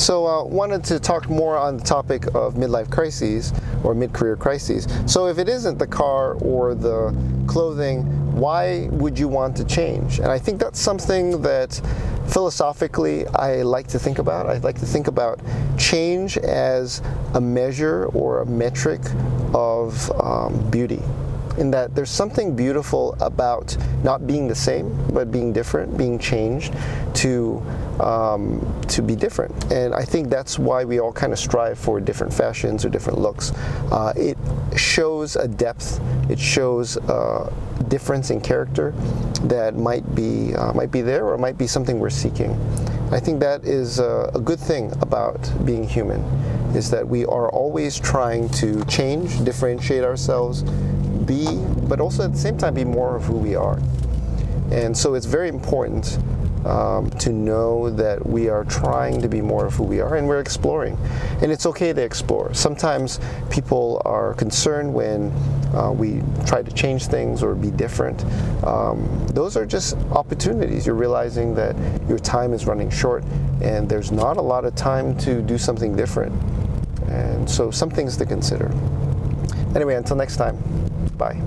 So wanted to talk more on the topic of midlife crises or mid-career crises. So if it isn't the car or the clothing, why would you want to change? And I think that's something that philosophically I like to think about. I like to think about change as a measure or a metric of beauty. In that there's something beautiful about not being the same, but being different, being changed to be different. And I think that's why we all kind of strive for different fashions or different looks. It shows a depth, it shows a difference in character that might be there, or might be something we're seeking. I think that is a good thing about being human, is that we are always trying to change, differentiate ourselves, but also at the same time be more of who we are. And so it's very important to know that we are trying to be more of who we are, and we're exploring. And it's okay to explore. Sometimes people are concerned when we try to change things or be different. Those are just opportunities. You're realizing that your time is running short and there's not a lot of time to do something different. And so some things to consider. Anyway, until next time, bye.